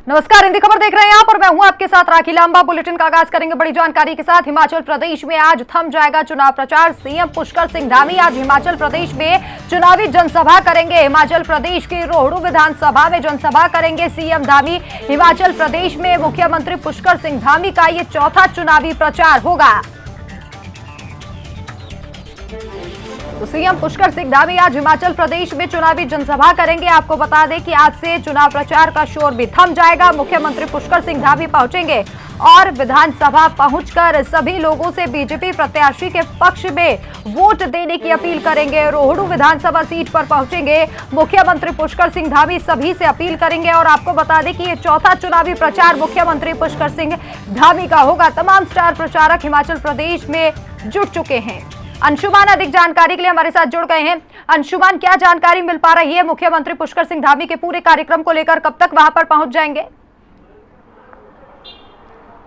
नमस्कार, हिंदी खबर देख रहे हैं आप और मैं हूं आपके साथ राखी लांबा। बुलेटिन का आगाज करेंगे बड़ी जानकारी के साथ। हिमाचल प्रदेश में आज थम जाएगा चुनाव प्रचार। सीएम पुष्कर सिंह धामी आज हिमाचल प्रदेश में चुनावी जनसभा करेंगे। हिमाचल प्रदेश के रोहडू विधानसभा में जनसभा करेंगे सीएम धामी। हिमाचल प्रदेश में मुख्यमंत्री पुष्कर सिंह धामी का ये चौथा चुनावी प्रचार होगा। तो सीएम पुष्कर सिंह धामी आज हिमाचल प्रदेश में चुनावी जनसभा करेंगे। आपको बता दें कि आज से चुनाव प्रचार का शोर भी थम जाएगा। मुख्यमंत्री पुष्कर सिंह धामी पहुंचेंगे और विधानसभा पहुंचकर सभी लोगों से बीजेपी प्रत्याशी के पक्ष में वोट देने की अपील करेंगे। रोहडू विधानसभा सीट पर पहुंचेंगे मुख्यमंत्री पुष्कर सिंह धामी, सभी से अपील करेंगे। और आपको बता दें कि ये चौथा चुनावी प्रचार मुख्यमंत्री पुष्कर सिंह धामी का होगा। तमाम स्टार प्रचारक हिमाचल प्रदेश में जुट चुके हैं। अंशुमान अधिक जानकारी के लिए हमारे साथ जुड़ गए हैं। अंशुमान, क्या जानकारी मिल पा रही है मुख्यमंत्री पुष्कर सिंह धामी के पूरे कार्यक्रम को लेकर? कब तक वहां पर पहुंच जाएंगे?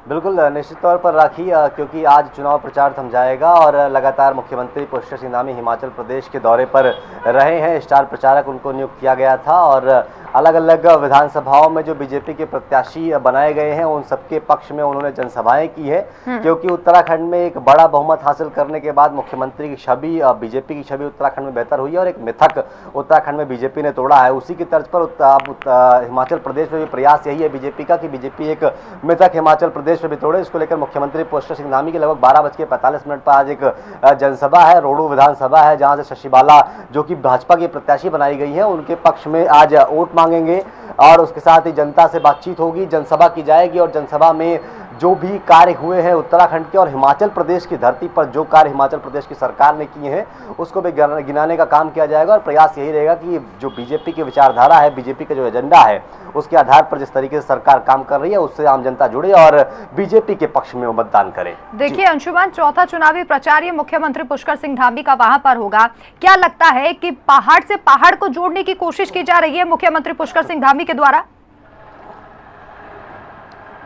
बिल्कुल निश्चित तौर पर राखी, क्योंकि आज चुनाव प्रचार थम जाएगा और लगातार मुख्यमंत्री पुष्कर सिंह धामी हिमाचल प्रदेश के दौरे पर रहे हैं। स्टार प्रचारक उनको नियुक्त किया गया था और अलग अलग विधानसभाओं में जो बीजेपी के प्रत्याशी बनाए गए हैं उन सबके पक्ष में उन्होंने जनसभाएं की है। क्योंकि उत्तराखंड में एक बड़ा बहुमत हासिल करने के बाद मुख्यमंत्री की छवि, बीजेपी की छवि उत्तराखंड में बेहतर हुई है और एक मिथक उत्तराखंड में बीजेपी ने तोड़ा है। उसी की तर्ज पर हिमाचल प्रदेश में भी प्रयास यही है बीजेपी का कि बीजेपी एक मिथक हिमाचल प्रदेश में भी तोड़े। इसको लेकर मुख्यमंत्री पुष्कर सिंह धामी की लगभग 12:45 पर आज एक जनसभा है, रोहडू विधानसभा है, जहां से शशि बाला जो कि भाजपा की प्रत्याशी बनाई गई है उनके पक्ष में आज वोट मांगेंगे और उसके साथ ही जनता से बातचीत होगी, जनसभा की जाएगी और जनसभा में जो भी कार्य हुए हैं उत्तराखंड के और हिमाचल प्रदेश की धरती पर जो कार्य हिमाचल प्रदेश की सरकार ने किए हैं उसको भी गिनाने का काम किया जाएगा। और प्रयास यही रहेगा कि जो बीजेपी की विचारधारा है, बीजेपी का जो एजेंडा है, उसके आधार पर जिस तरीके से सरकार काम कर रही है उससे आम जनता जुड़े और बीजेपी के पक्ष में मतदान करे। देखिए अंशुमान, चौथा चुनावी प्रचार ये मुख्यमंत्री पुष्कर सिंह धामी का वहां पर होगा। क्या लगता है कि पहाड़ से पहाड़ को जोड़ने की कोशिश की जा रही है मुख्यमंत्री पुष्कर सिंह धामी के द्वारा?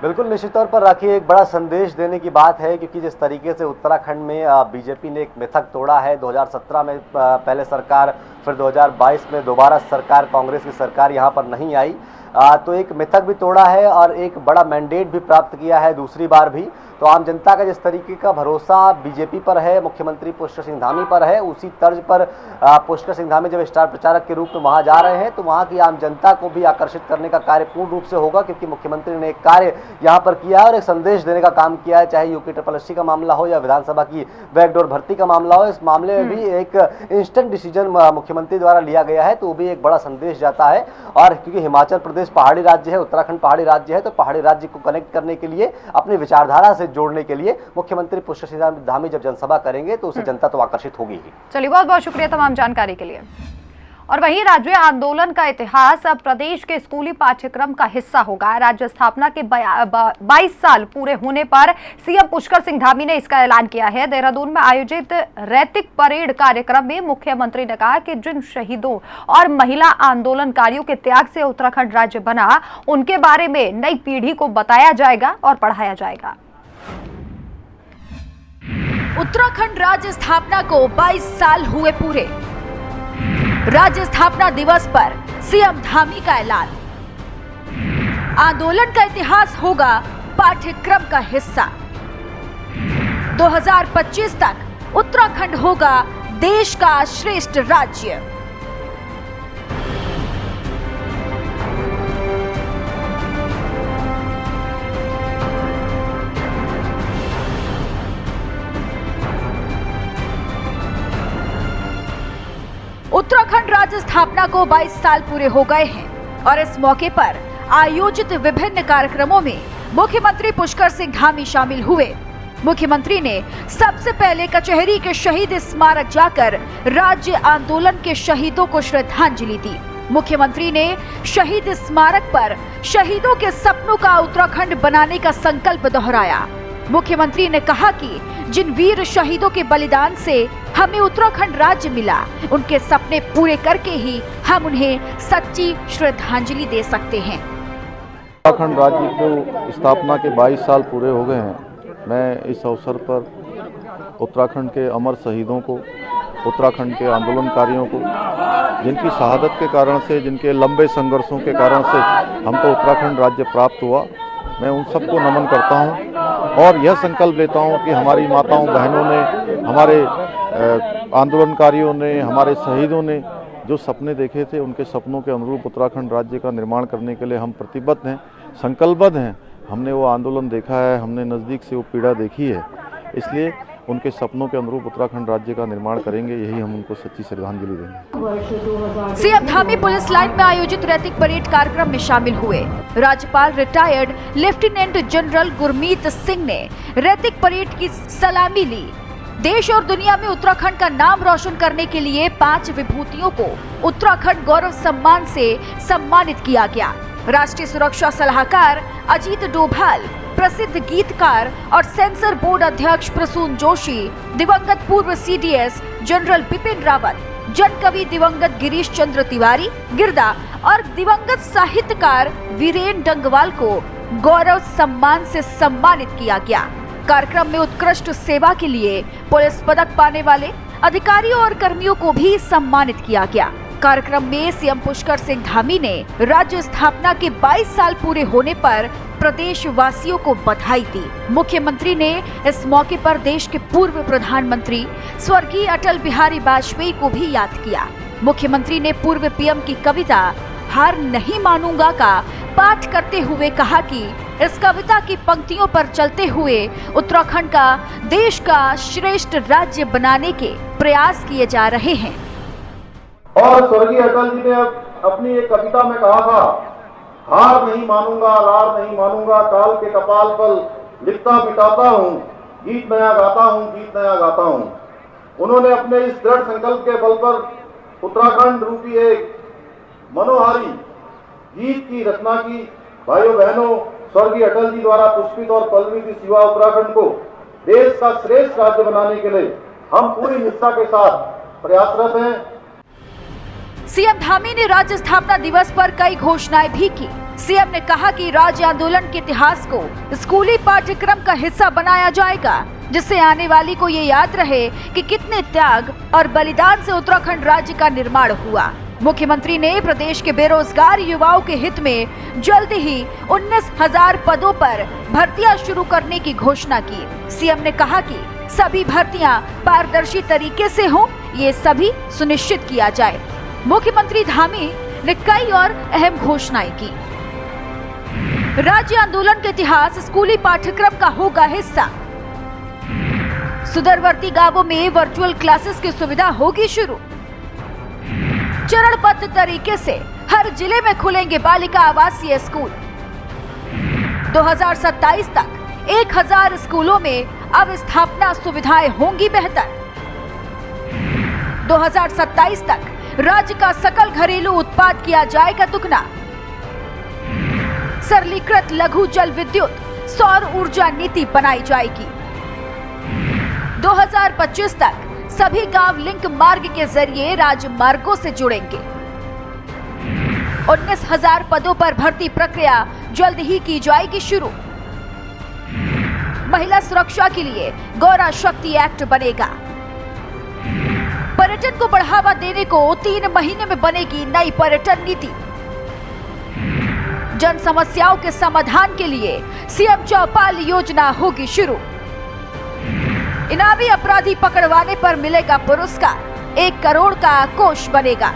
बिल्कुल निश्चित तौर पर राखी, एक बड़ा संदेश देने की बात है क्योंकि जिस तरीके से उत्तराखंड में बीजेपी ने एक मिथक तोड़ा है, 2017 में पहले सरकार, फिर 2022 में दोबारा सरकार, कांग्रेस की सरकार यहाँ पर नहीं आई, तो एक मिथक भी तोड़ा है और एक बड़ा मैंडेट भी प्राप्त किया है दूसरी बार भी। तो आम जनता का जिस तरीके का भरोसा बीजेपी पर है, मुख्यमंत्री पुष्कर सिंह धामी पर है, उसी तर्ज पर पुष्कर सिंह धामी जब स्टार प्रचारक के रूप में वहां जा रहे हैं तो वहां की आम जनता को भी आकर्षित करने का कार्य पूर्ण रूप से होगा। क्योंकि मुख्यमंत्री ने एक कार्य यहां पर किया है और एक संदेश देने का काम किया है, चाहे UPSSC का मामला हो या विधानसभा की बैकडोर भर्ती का मामला हो। इस मामले में भी एक इंस्टेंट डिसीजन मुख्यमंत्री द्वारा लिया गया है, तो वो भी एक बड़ा संदेश जाता है। और क्योंकि हिमाचल प्रदेश पहाड़ी राज्य है, उत्तराखंड पहाड़ी राज्य है, तो पहाड़ी राज्य को कनेक्ट करने के लिए, अपनी विचारधारा से जोड़ने के लिए मुख्यमंत्री पुष्कर सिंह धामी जब जनसभा करेंगे तो उससे जनता तो आकर्षित होगी ही। चलिए, बहुत बहुत शुक्रिया तमाम जानकारी के लिए। और वहीं राज्य आंदोलन का इतिहास अब प्रदेश के स्कूली पाठ्यक्रम का हिस्सा होगा। राज्य स्थापना के 22 साल पूरे होने पर सीएम पुष्कर सिंह धामी ने इसका ऐलान किया है। देहरादून में आयोजित रैतिक परेड कार्यक्रम में मुख्यमंत्री ने कहा कि जिन शहीदों और महिला आंदोलनकारियों के त्याग से उत्तराखंड राज्य बना, उनके बारे में नई पीढ़ी को बताया जाएगा और पढ़ाया जाएगा। उत्तराखंड राज्य स्थापना को 22 साल हुए पूरे। राज्य स्थापना दिवस पर सीएम धामी का ऐलान। आंदोलन का इतिहास होगा पाठ्यक्रम का हिस्सा। 2025 तक उत्तराखंड होगा देश का श्रेष्ठ राज्य। उत्तराखंड राज्य स्थापना को 22 साल पूरे हो गए हैं और इस मौके पर आयोजित विभिन्न कार्यक्रमों में मुख्यमंत्री पुष्कर सिंह धामी शामिल हुए। मुख्यमंत्री ने सबसे पहले कचहरी के शहीद स्मारक जाकर राज्य आंदोलन के शहीदों को श्रद्धांजलि दी। मुख्यमंत्री ने शहीद स्मारक पर शहीदों के सपनों का उत्तराखंड बनाने का संकल्प दोहराया। मुख्यमंत्री ने कहा कि जिन वीर शहीदों के बलिदान से हमें उत्तराखंड राज्य मिला, उनके सपने पूरे करके ही हम उन्हें सच्ची श्रद्धांजलि दे सकते हैं। उत्तराखंड राज्य को स्थापना के 22 साल पूरे हो गए हैं। मैं इस अवसर पर उत्तराखंड के अमर शहीदों को, उत्तराखंड के आंदोलनकारियों को जिनकी शहादत के कारण से, जिनके लंबे संघर्षों के कारण से हमको उत्तराखंड राज्य प्राप्त हुआ, मैं उन सबको नमन करता हूं और यह संकल्प लेता हूं कि हमारी माताओं बहनों ने, हमारे आंदोलनकारियों ने, हमारे शहीदों ने जो सपने देखे थे, उनके सपनों के अनुरूप उत्तराखंड राज्य का निर्माण करने के लिए हम प्रतिबद्ध हैं, संकल्पबद्ध हैं। हमने वो आंदोलन देखा है, हमने नज़दीक से वो पीड़ा देखी है, इसलिए उनके सपनों के अनुरूप उत्तराखंड राज्य का निर्माण करेंगे, यही हम उनको सच्ची श्रद्धांजलि देंगे। सीएम धामी पुलिस लाइन में आयोजित रैतिक परेड कार्यक्रम में शामिल हुए। राज्यपाल retired lieutenant general Gurmeet Singh ने रैतिक परेड की सलामी ली। देश और दुनिया में उत्तराखंड का नाम रोशन करने के लिए 5 विभूतियों को उत्तराखंड गौरव सम्मान से सम्मानित किया गया। राष्ट्रीय सुरक्षा सलाहकार अजीत डोभाल, प्रसिद्ध गीतकार और सेंसर बोर्ड अध्यक्ष प्रसून जोशी, दिवंगत पूर्व सीडीएस जनरल बिपिन रावत, जन कवि दिवंगत गिरीश चंद्र तिवारी गिरदा और दिवंगत साहित्यकार वीरेन डंगवाल को गौरव सम्मान से सम्मानित किया गया। कार्यक्रम में उत्कृष्ट सेवा के लिए पुलिस पदक पाने वाले अधिकारियों और कर्मियों को भी सम्मानित किया गया। कार्यक्रम में सीएम पुष्कर सिंह धामी ने राज्य स्थापना के 22 साल पूरे होने पर प्रदेश वासियों को बधाई दी। मुख्यमंत्री ने इस मौके पर देश के पूर्व प्रधानमंत्री स्वर्गीय अटल बिहारी वाजपेयी को भी याद किया। मुख्यमंत्री ने पूर्व पीएम की कविता हार नहीं मानूंगा का पाठ करते हुए कहा कि इस कविता की पंक्तियों पर चलते हुए उत्तराखंड का देश का श्रेष्ठ राज्य बनाने के प्रयास किए जा रहे हैं। और स्वर्गीय अटल जी ने अपनी एक कविता में कहा था, हार नहीं मानूंगा, रार नहीं मानूंगा, काल के कपाल पर लिखता मिटाता हूँ, गीत नया गाता हूँ, गीत नया गाता हूँ। उन्होंने अपने इस दृढ़ संकल्प के बल पर उत्तराखंड रूपी एक मनोहारी गीत की रचना की। भाइयों बहनों, स्वर्गीय अटल जी द्वारा पुष्पित और पल्लवित इस युवा उत्तराखंड को देश का श्रेष्ठ राज्य बनाने के लिए हम पूरी निष्ठा के साथ प्रयासरत हैं। सीएम धामी ने राज्य स्थापना दिवस पर कई घोषणाएं भी की। सीएम ने कहा कि राज्य आंदोलन के इतिहास को स्कूली पाठ्यक्रम का हिस्सा बनाया जाएगा, जिससे आने वाली को ये याद रहे कि कितने त्याग और बलिदान से उत्तराखंड राज्य का निर्माण हुआ। मुख्यमंत्री ने प्रदेश के बेरोजगार युवाओं के हित में जल्द ही 19,000 पदों पर भर्तियां शुरू करने की घोषणा की। सीएम ने कहा कि सभी भर्तियां पारदर्शी तरीके से हों, ये सभी सुनिश्चित किया जाए। मुख्यमंत्री धामी ने कई और अहम घोषणाएं की। राज्य आंदोलन के इतिहास स्कूली पाठ्यक्रम का होगा हिस्सा। सुदूरवर्ती गांवों में वर्चुअल क्लासेस की सुविधा होगी शुरू। चरणबद्ध तरीके से हर जिले में खुलेंगे बालिका आवासीय स्कूल। 2027 तक 1000 स्कूलों में अब स्थापना सुविधाएं होंगी बेहतर। 2027 तक राज्य का सकल घरेलू उत्पाद किया जाएगा दुगना। सरलीकृत लघु जल विद्युत सौर ऊर्जा नीति बनाई जाएगी। 2025 तक सभी गांव लिंक मार्ग के जरिए राजमार्गों से जुड़ेंगे। 19,000 पदों पर भर्ती प्रक्रिया जल्द ही की जाएगी शुरू। महिला सुरक्षा के लिए गौरा शक्ति एक्ट बनेगा। पर्यटन को बढ़ावा देने को 3 महीने में बनेगी नई पर्यटन नीति। जन समस्याओं के समाधान के लिए सीएम चौपाल योजना होगी शुरू। इनामी अपराधी पकड़वाने पर मिलेगा पुरस्कार, 1 करोड़ का कोष बनेगा।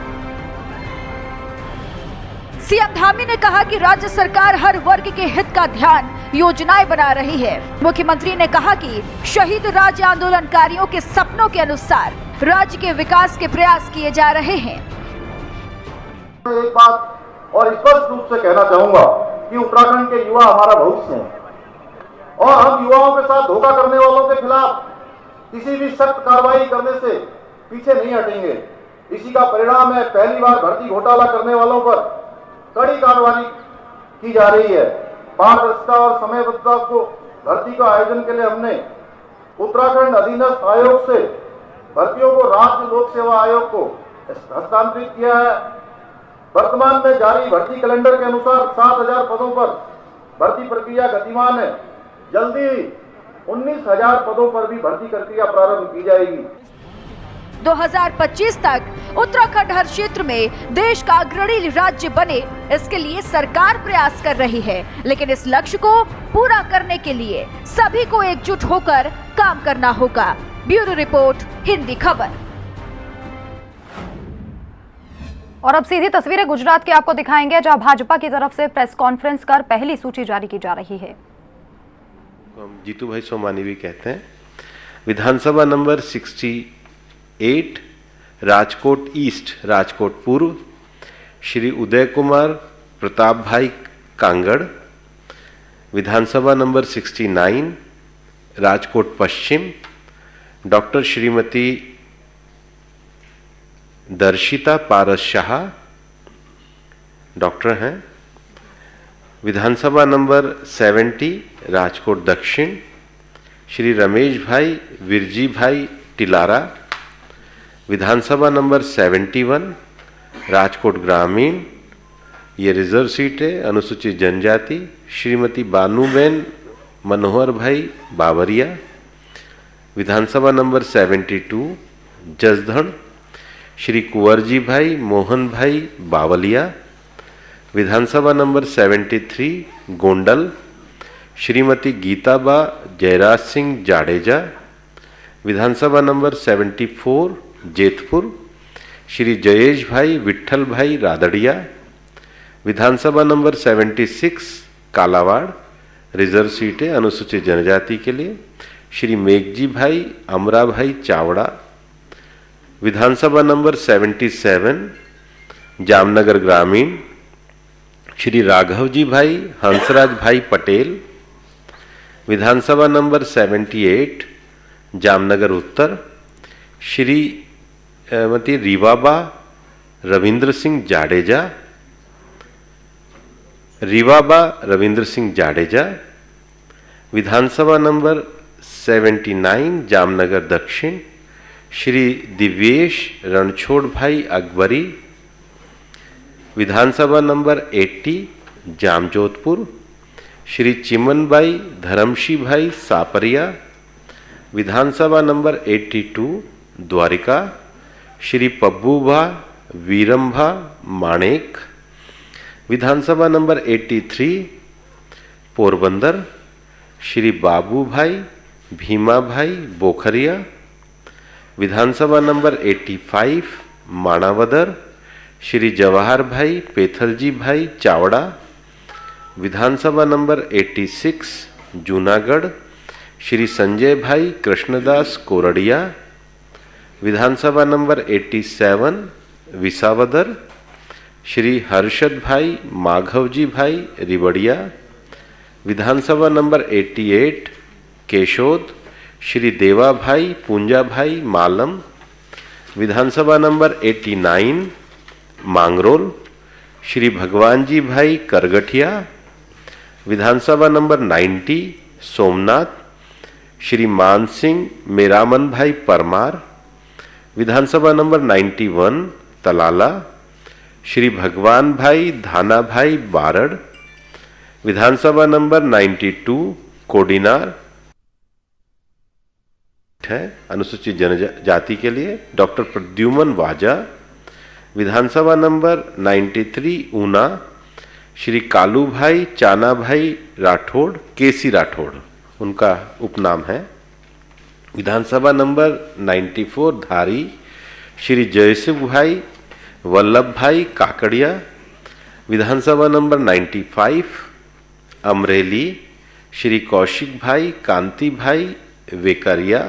सीएम धामी ने कहा कि राज्य सरकार हर वर्ग के हित का ध्यान योजनाएं बना रही है। मुख्यमंत्री ने कहा कि शहीद राज्य आंदोलनकारियों के सपनों के अनुसार राज्य के विकास के प्रयास किए जा रहे हैं। एक बात और स्पष्ट रूप से कहना चाहूंगा कि उत्तराखंड के युवा हमारा भविष्य है और हम युवाओं के साथ धोखा करने वालों के खिलाफ किसी भी सख्त कार्रवाई करने से पीछे नहीं हटेंगे। इसी का परिणाम है पहली बार भर्ती घोटाला करने वालों पर कड़ी कार्रवाई की जा रही है। पारदर्शिता और समयबद्धता को भर्ती का आयोजन के लिए हमने उत्तराखंड अधीनस्थ आयोग से भर्तियों को राज्य लोक सेवा आयोग को हस्तांतरित किया है। वर्तमान में जारी भर्ती कैलेंडर के अनुसार 7,000 पदों पर भर्ती प्रक्रिया गतिमान है। जल्दी 19,000 पदों पर भी भर्ती प्रक्रिया प्रारंभ की जाएगी। 2025 तक उत्तराखंड हर क्षेत्र में देश का अग्रणी राज्य बने, इसके लिए सरकार प्रयास कर रही है। लेकिन इस लक्ष्य को पूरा करने के लिए सभी को एकजुट होकर काम करना होगा। ब्यूरो रिपोर्ट, हिंदी खबर। और अब सीधी तस्वीरें गुजरात की आपको दिखाएंगे, जहां भाजपा की तरफ से प्रेस कॉन्फ्रेंस कर पहली सूची जारी की जा रही है। हम जीतू भाई सोमानी भी कहते हैं। विधानसभा नंबर 68 राजकोट ईस्ट, राजकोट पूर्व श्री उदय कुमार प्रताप भाई कांगड़। विधानसभा नंबर 69 राजकोट पश्चिम डॉक्टर श्रीमती दर्शिता पारस शाह, डॉक्टर हैं। विधानसभा नंबर 70 राजकोट दक्षिण श्री रमेश भाई विरजी भाई टिलारा। विधानसभा नंबर 71 राजकोट ग्रामीण, ये रिजर्व सीट है, अनुसूचित जनजाति श्रीमती बानूबेन मनोहर भाई बाबरिया। विधानसभा नंबर 72 जसदण श्री कुंवरजी भाई मोहन भाई बावलिया। विधानसभा नंबर 73 गोंडल श्रीमती गीताबा जयराज सिंह जाडेजा। विधानसभा नंबर 74 जेतपुर श्री जयेश भाई विठल भाई रादड़िया। विधानसभा नंबर 76 कालावाड़, रिजर्व सीट है, अनुसूचित जनजाति के लिए श्री मेघजी भाई अमरा भाई चावड़ा। विधानसभा नंबर 77 जामनगर ग्रामीण श्री राघवजी भाई हंसराज भाई पटेल। विधानसभा नंबर 78 जामनगर उत्तर श्रीमती रीवाबा रविंद्र सिंह जाडेजा। रीवाबा रविंद्र सिंह जाडेजा। विधानसभा नंबर 79 जामनगर दक्षिण श्री दिव्येश रणछोड़ भाई अकबरी। विधानसभा नंबर 80 जामजोधपुर श्री चिमनबाई धर्मशी भाई सापरिया। विधानसभा नंबर 82 द्वारिका श्री पब्बूभा वीरम्भा माणेक। विधानसभा नंबर 83 पोरबंदर श्री बाबू भाई भीमा भाई बोखरिया। विधानसभा नंबर 85 माणावदर श्री जवाहर भाई पेथलजी भाई चावड़ा। विधानसभा नंबर 86 जूनागढ़ श्री संजय भाई कृष्णदास कोरडिया। विधानसभा नंबर 87 विसावदर श्री हर्षद भाई माघवजी भाई रिवड़िया। विधानसभा नंबर 88 केशोद श्री देवा भाई पूंजा भाई मालम। विधानसभा नंबर 89 मांगरोल श्री भगवान जी भाई करगठिया। विधानसभा नंबर 90 सोमनाथ श्री मान सिंह मेरामन भाई परमार। विधानसभा नंबर 91 तलाला श्री भगवान भाई धाना भाई बारड़। विधानसभा नंबर 92 कोडिनार है, अनुसूचित जनजाति के लिए डॉक्टर प्रद्युमन वाजा। विधानसभा नंबर 93 ऊना श्री कालू भाई चाना भाई राठौड़, केसी राठौड़ उनका उपनाम है। विधानसभा नंबर 94 धारी श्री जयसिंह भाई वल्लभ भाई काकड़िया। विधानसभा नंबर 95 अमरेली श्री कौशिक भाई कांति भाई वेकरिया।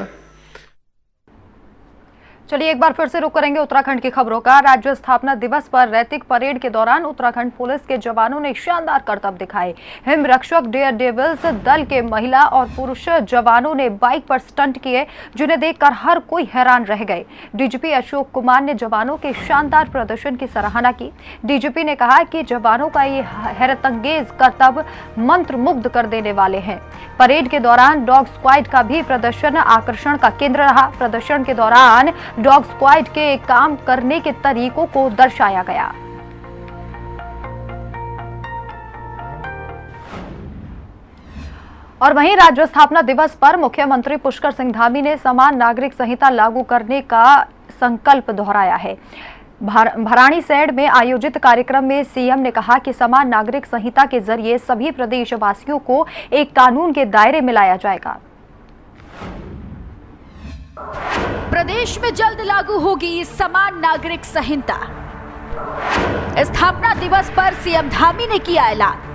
चलिए एक बार फिर से रुक करेंगे उत्तराखंड की खबरों का। राज्य स्थापना दिवस पर रैतिक परेड के दौरान उत्तराखंड पुलिस के जवानों ने शानदार करतब दिखाए। हिम रक्षक डेयर डेविल्स दल के महिला और पुरुष जवानों ने बाइक पर स्टंट किए, जिन्हें देखकर हर कोई हैरान रह गए। डीजीपी अशोक कुमार ने जवानों के शानदार प्रदर्शन की सराहना की। डीजीपी ने कहा कि जवानों का ये हैरतअंगेज करतब मंत्रमुग्ध कर देने वाले हैं। परेड के दौरान डॉग स्क्वाड का भी प्रदर्शन आकर्षण का केंद्र रहा। प्रदर्शन के दौरान डॉग स्क्वाड के काम करने के तरीकों को दर्शाया गया। और वहीं राज्य स्थापना दिवस पर मुख्यमंत्री पुष्कर सिंह धामी ने समान नागरिक संहिता लागू करने का संकल्प दोहराया है। भराड़ीसैंण में आयोजित कार्यक्रम में सीएम ने कहा कि समान नागरिक संहिता के जरिए सभी प्रदेशवासियों को एक कानून के दायरे में लाया जाएगा। प्रदेश में जल्द लागू होगी समान नागरिक संहिता। स्थापना दिवस पर सीएम धामी ने किया ऐलान।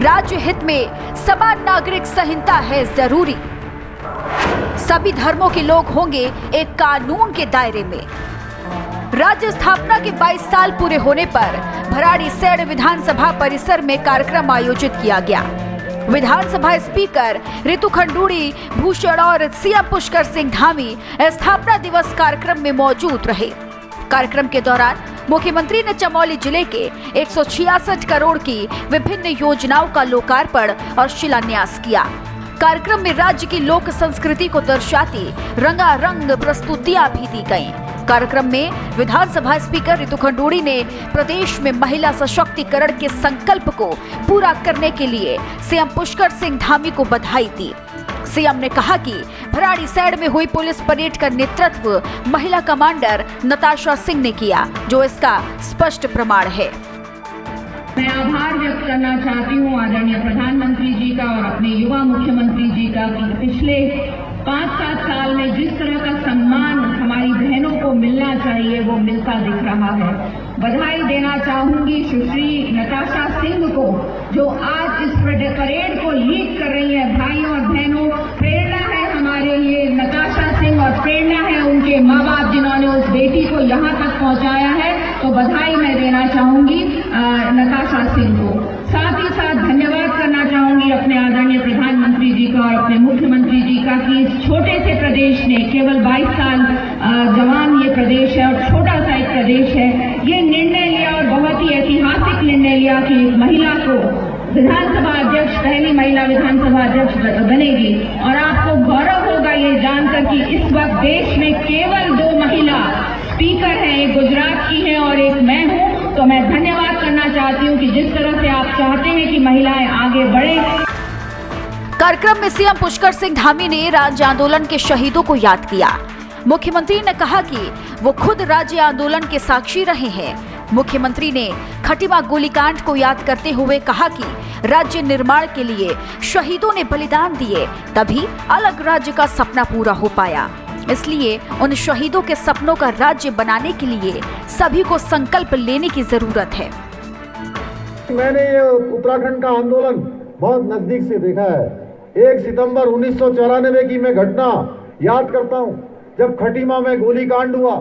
राज्य हित में समान नागरिक संहिता है जरूरी। सभी धर्मों के लोग होंगे एक कानून के दायरे में। राज्य स्थापना के 22 साल पूरे होने पर भराड़ीसैंण विधानसभा परिसर में कार्यक्रम आयोजित किया गया। विधानसभा स्पीकर रितु खंडूड़ी भूषण और सीएम पुष्कर सिंह धामी स्थापना दिवस कार्यक्रम में मौजूद रहे। कार्यक्रम के दौरान मुख्यमंत्री ने चमोली जिले के 166 करोड़ की विभिन्न योजनाओं का लोकार्पण और शिलान्यास किया। कार्यक्रम में राज्य की लोक संस्कृति को दर्शाती रंगारंग प्रस्तुतियां भी दी गईं। कार्यक्रम में विधानसभा स्पीकर रितु खंडूड़ी ने प्रदेश में महिला सशक्तिकरण के संकल्प को पूरा करने के लिए सीएम पुष्कर सिंह धामी को बधाई दी। सीएम ने कहा कि भराड़ीसैंण में हुई पुलिस परेड का नेतृत्व महिला कमांडर नताशा सिंह ने किया, जो इसका स्पष्ट प्रमाण है। मैं आभार व्यक्त करना चाहती हूँ आदरणीय प्रधानमंत्री जी का और अपने युवा मुख्यमंत्री जी का कि पिछले 5-7 साल में जिस तरह का सम्मान हमारी बहनों को मिलना चाहिए वो मिलता दिख रहा है। बधाई देना चाहूंगी सुश्री नताशा सिंह को, जो आज इस परेड को लीड कर रही है। भाइयों और बहनों, प्रेरणा है हमारे लिए नताशा सिंह और प्रेरणा है उनके माँ बाप जिन्होंने उस बेटी को यहाँ तक पहुँचाया है। तो बधाई मैं देना चाहूंगी नताशा सिंह को। साथ ही साथ धन्यवाद करना चाहूंगी अपने आदरणीय प्रधानमंत्री जी का और अपने मुख्यमंत्री जी का कि इस छोटे से प्रदेश ने, केवल 22 साल जवान ये प्रदेश है और छोटा सा एक प्रदेश है, ये निर्णय लिया और बहुत ही ऐतिहासिक निर्णय लिया कि एक महिला को विधानसभा अध्यक्ष, पहली महिला विधानसभा अध्यक्ष बनेगी। और आपको गौरव होगा ये जानकर कि इस वक्त देश में केवल 2 महिला स्पीकर हैं, एक गुजरात की है और एक मैं हूँ। तो मैं धन्यवाद करना चाहती हूँ कि जिस तरह से आप चाहते हैं कि महिलाएं आगे बढ़े। कार्यक्रम में सीएम पुष्कर सिंह धामी ने राज्य आंदोलन के शहीदों को याद किया। मुख्यमंत्री ने कहा कि वो खुद राज्य आंदोलन के साक्षी रहे हैं। मुख्यमंत्री ने खटीमा गोलीकांड को याद करते हुए कहा कि राज्य निर्माण के लिए शहीदों ने बलिदान दिए, तभी अलग राज्य का सपना पूरा हो पाया। इसलिए उन शहीदों के सपनों का राज्य बनाने के लिए सभी को संकल्प लेने की जरूरत है। मैंने ये उत्तराखंड का आंदोलन बहुत नजदीक से देखा है। 1 सितंबर 1994 की मैं घटना याद करता हूँ, जब खटीमा में गोलीकांड हुआ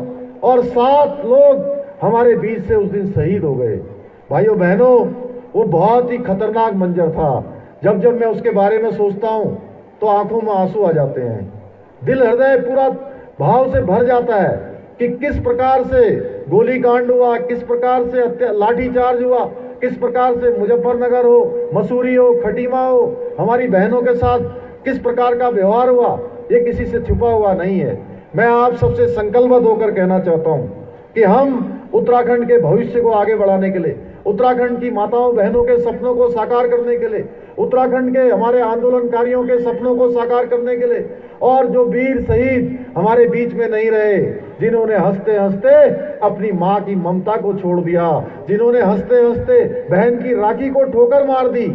और 7 लोग हमारे बीच से उस दिन शहीद हो गए। भाइयों बहनों, वो बहुत ही खतरनाक मंजर था। जब मैं उसके बारे में सोचता हूँ तो आंखों में आंसू आ जाते हैं, दिल हृदय पूरा भाव से भर जाता है कि किस प्रकार से गोलीकांड हुआ, किस प्रकार से लाठीचार्ज हुआ, किस प्रकार से मुजफ्फरनगर हो, मसूरी हो, खटीमा हो, हमारी बहनों के साथ किस प्रकार का व्यवहार हुआ, ये किसी से छुपा हुआ नहीं है। मैं आप सबसे संकल्पबद्ध होकर कहना चाहता हूँ कि हम उत्तराखंड के भविष्य को आगे बढ़ाने के लिए, उत्तराखंड की माताओं बहनों के सपनों को साकार करने के लिए, उत्तराखंड के हमारे आंदोलनकारियों के सपनों को साकार करने के लिए, और जो वीर शहीद हमारे बीच में नहीं रहे, जिन्होंने हंसते हंसते अपनी माँ की ममता को छोड़ दिया, जिन्होंने हंसते हंसते बहन की राखी को ठोकर मार दी,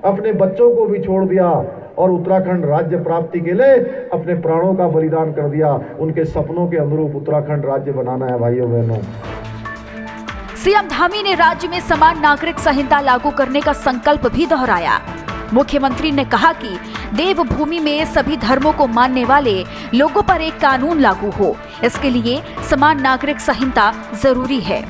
अपने बच्चों को भी छोड़ दिया और उत्तराखंड राज्य प्राप्ति के लिए अपने प्राणों का बलिदान कर दिया, उनके सपनों के अनुरूप उत्तराखंड राज्य बनाना है। भाइयों बहनों, सीएम धामी ने राज्य में समान नागरिक संहिता लागू करने का संकल्प भी दोहराया। मुख्यमंत्री ने कहा कि देवभूमि में सभी धर्मों को मानने वाले लोगों पर एक कानून लागू हो, इसके लिए समान नागरिक संहिता जरूरी है।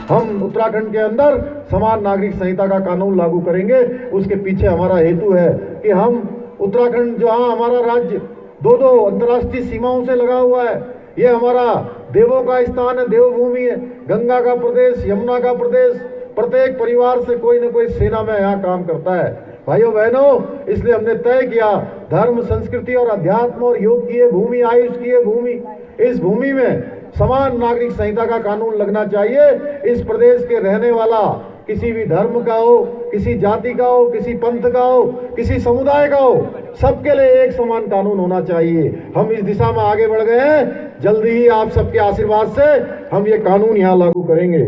हम उत्तराखंड के अंदर समान नागरिक संहिता का कानून लागू करेंगे। उसके पीछे हमारा हेतु है कि हम उत्तराखंड, जहां हमारा राज्य 2 अंतर्राष्ट्रीय सीमाओं से लगा हुआ है, ये हमारा देवों का स्थान है, देवभूमि है, गंगा का प्रदेश, यमुना का प्रदेश, प्रत्येक परिवार से कोई न कोई सेना में यहाँ काम करता है। भाइयों बहनों, इसलिए हमने तय किया, धर्म, संस्कृति और अध्यात्म और योग की ये भूमि, आयुष की ये भूमि, इस भूमि में समान नागरिक संहिता का कानून लगना चाहिए। इस प्रदेश के रहने वाला किसी भी धर्म का हो, किसी जाति का हो, किसी पंथ का हो, किसी समुदाय का हो, सबके लिए एक समान कानून होना चाहिए। हम इस दिशा में आगे बढ़ गए हैं। जल्दी ही आप सबके आशीर्वाद से हम ये कानून यहाँ लागू करेंगे।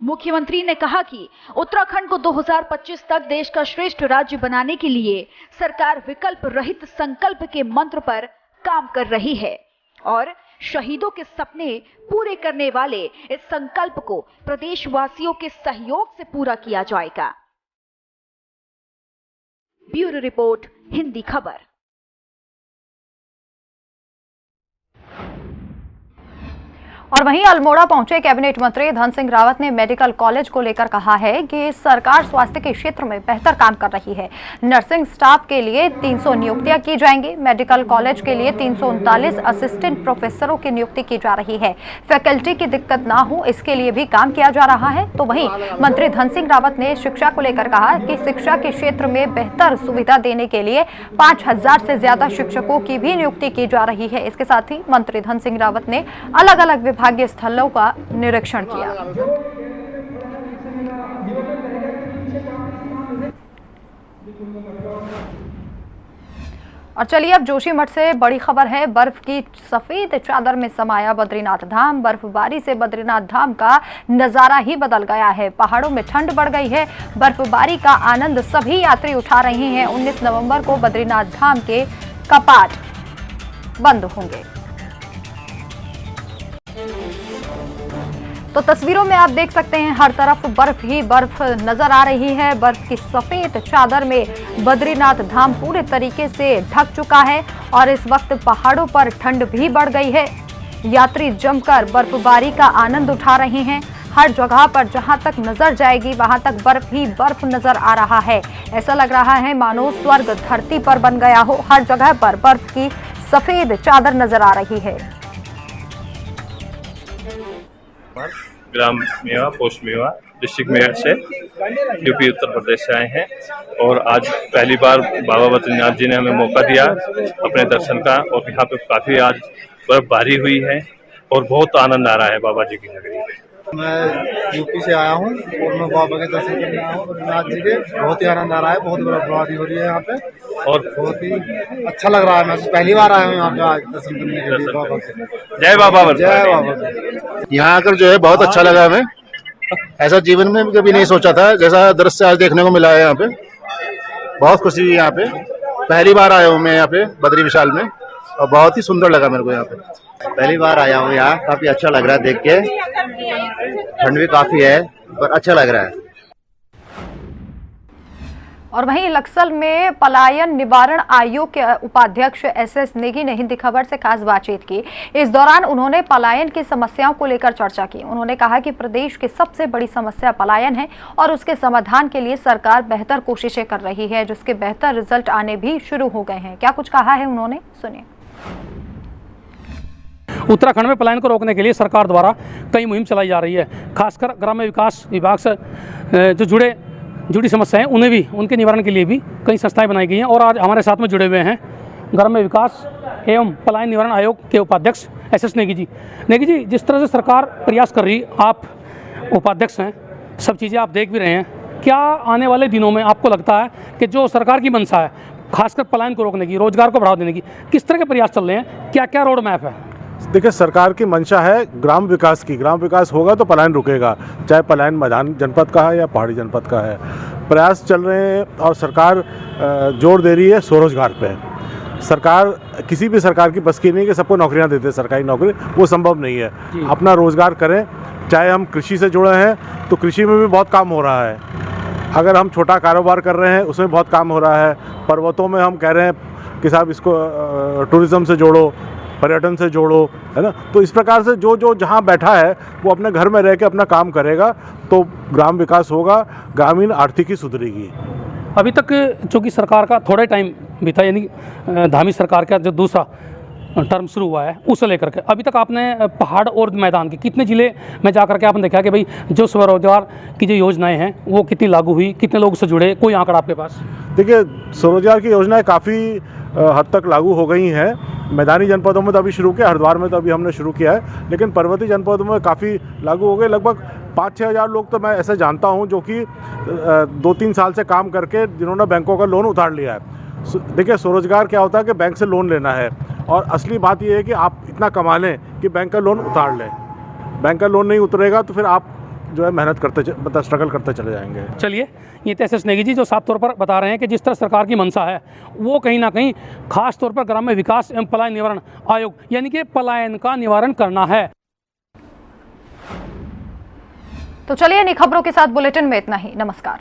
मुख्यमंत्री ने कहा कि उत्तराखंड को 2025 तक देश का श्रेष्ठ राज्य बनाने के लिए सरकार विकल्प रहित संकल्प के मंत्र पर काम कर रही है और शहीदों के सपने पूरे करने वाले इस संकल्प को प्रदेशवासियों के सहयोग से पूरा किया जाएगा। ब्यूरो रिपोर्ट, हिंदी खबर। और वहीं अल्मोड़ा पहुंचे कैबिनेट मंत्री धन सिंह रावत ने मेडिकल कॉलेज को लेकर कहा है कि सरकार स्वास्थ्य के क्षेत्र में बेहतर काम कर रही है। नर्सिंग स्टाफ के लिए 300 नियुक्तियां की जाएंगी। मेडिकल कॉलेज के लिए 339 असिस्टेंट प्रोफेसरों की नियुक्ति की जा रही है। फैकल्टी की दिक्कत ना हो इसके लिए भी काम किया जा रहा है। तो वहीं मंत्री धन सिंह रावत ने शिक्षा को लेकर कहा कि शिक्षा के क्षेत्र में बेहतर सुविधा देने के लिए 5000 से ज्यादा शिक्षकों की भी नियुक्ति की जा रही है। इसके साथ ही मंत्री धन सिंह रावत ने अलग अलग विभागीय स्थलों का निरीक्षण किया। और चलिए अब जोशीमठ से बड़ी खबर है। बर्फ की सफेद चादर में समाया बद्रीनाथ धाम। बर्फबारी से बद्रीनाथ धाम का नजारा ही बदल गया है। पहाड़ों में ठंड बढ़ गई है। बर्फबारी का आनंद सभी यात्री उठा रहे हैं। 19 नवंबर को बद्रीनाथ धाम के कपाट बंद होंगे। तो तस्वीरों में आप देख सकते हैं हर तरफ बर्फ ही बर्फ नजर आ रही है। बर्फ की सफेद चादर में बद्रीनाथ धाम पूरे तरीके से ढक चुका है और इस वक्त पहाड़ों पर ठंड भी बढ़ गई है। यात्री जमकर बर्फबारी का आनंद उठा रहे हैं। हर जगह पर जहां तक नजर जाएगी वहां तक बर्फ ही बर्फ नजर आ रहा है। ऐसा लग रहा है मानो स्वर्ग धरती पर बन गया हो। हर जगह पर बर्फ की सफेद चादर नजर आ रही है। ग्राम मेवा, पोस्ट मेवा, डिस्ट्रिक्ट मेरठ से यूपी उत्तर प्रदेश से आए हैं और आज पहली बार बाबा बद्रीनाथ जी ने हमें मौका दिया अपने दर्शन का। और यहाँ पे काफ़ी आज बर्फबारी हुई है और बहुत आनंद आ रहा है बाबा जी की नगरी में। मैं यूपी से आया हूँ और मैं बाबा के दर्शन करने आया हूँ बद्रीनाथ जी के। बहुत ही आनंद आ रहा है। बहुत बर्फबारी हो रही है यहाँ पे और बहुत ही अच्छा लग रहा है। मैं पहली बार आया हूँ यहाँ पे आज दर्शन करने के लिए बाबा से। जय बाबा। जय बाबा। यहाँ आकर जो है बहुत अच्छा लगा हमें। ऐसा जीवन में कभी नहीं सोचा था जैसा दृश्य आज देखने को मिला है। यहाँ पे बहुत खुशी हुई। यहाँ पे पहली बार आया हूँ मैं यहाँ पे बद्री विशाल में और बहुत ही सुंदर लगा मेरे को। यहाँ पे पहली बार आया हूँ। यहाँ काफी अच्छा लग रहा है देख के। ठंड भी काफी है पर अच्छा लग रहा है। और वहीं लक्सर में पलायन निवारण आयोग के उपाध्यक्ष एसएस नेगी ने हिंदी खबर से खास बातचीत की। इस दौरान उन्होंने पलायन की समस्याओं को लेकर चर्चा की। उन्होंने कहा कि प्रदेश की सबसे बड़ी समस्या पलायन है और उसके समाधान के लिए सरकार बेहतर कोशिशें कर रही है, जिसके बेहतर रिजल्ट आने भी शुरू हो गए हैं। क्या कुछ कहा है उन्होंने, सुनिए। उत्तराखंड में पलायन को रोकने के लिए सरकार द्वारा कई मुहिम चलाई जा रही है। खासकर ग्राम्य विकास विभाग से जो जुड़ी समस्याएं उन्हें भी उनके निवारण के लिए भी कई संस्थाएं बनाई गई हैं। और आज हमारे साथ में जुड़े हुए हैं ग्राम्य विकास एवं पलायन निवारण आयोग के उपाध्यक्ष एसएस नेगी जी। नेगी जी, जिस तरह से सरकार प्रयास कर रही, आप उपाध्यक्ष हैं, सब चीज़ें आप देख भी रहे हैं, क्या आने वाले दिनों में आपको लगता है कि जो सरकार की मंशा है खासकर पलायन को रोकने की, रोजगार को बढ़ावा देने की, किस तरह के प्रयास चल रहे हैं? क्या क्या रोड मैप है? देखिए, सरकार की मंशा है ग्राम विकास की। ग्राम विकास होगा तो पलायन रुकेगा, चाहे पलायन मैदानी जनपद का है या पहाड़ी जनपद का है। प्रयास चल रहे हैं और सरकार जोर दे रही है स्वरोजगार पे। सरकार किसी भी सरकार की बस की नहीं कि सबको नौकरियां देते, सरकारी नौकरी वो संभव नहीं है। अपना रोजगार करें। चाहे हम कृषि से जुड़े हैं तो कृषि में भी बहुत काम हो रहा है। अगर हम छोटा कारोबार कर रहे हैं उसमें बहुत काम हो रहा है। पर्वतों में हम कह रहे हैं कि साहब इसको टूरिज़्म से जोड़ो, पर्यटन से जोड़ो, है ना। तो इस प्रकार से जो जहाँ बैठा है वो अपने घर में रह के अपना काम करेगा तो ग्राम विकास होगा, ग्रामीण आर्थिकी सुधरेगी। अभी तक चूँकि सरकार का थोड़ा टाइम बीता, यानी धामी सरकार का जो दूसरा टर्म शुरू हुआ है उसे लेकर के अभी तक आपने पहाड़ और मैदान के कितने ज़िले में जा करके आपने देखा कि भाई जो स्वरोजगार की जो योजनाएं हैं वो कितनी लागू हुई, कितने लोग उससे जुड़े, कोई आंकड़ा आपके पास? देखिए, स्वरोजगार की योजनाएं काफ़ी हद तक लागू हो गई हैं। मैदानी जनपदों में तो अभी शुरू किया, हरिद्वार में तो अभी हमने शुरू किया है, लेकिन पर्वतीय जनपदों में काफ़ी लागू हो गए। लगभग 5-6 हज़ार लोग तो मैं ऐसे जानता हूं जो कि 2-3 साल से काम करके जिन्होंने बैंकों का लोन उतार लिया है। देखिए, स्वरोजगार क्या होता है कि बैंक से लोन लेना है, और असली बात ये है कि आप इतना कमा लें कि बैंक का लोन उतार लें। बैंक का लोन नहीं उतरेगा तो फिर आप जो है मेहनत करते मतलब स्ट्रगल करते चले जाएंगे। चलिए, ये एस नेगी जी जो साफ तौर पर बता रहे हैं कि जिस तरह सरकार की मंशा है वो कहीं ना कहीं खास तौर पर ग्राम्य विकास एवं पलायन निवारण आयोग यानी कि पलायन का निवारण करना है। तो चलिए, इन खबरों के साथ बुलेटिन में इतना ही। नमस्कार।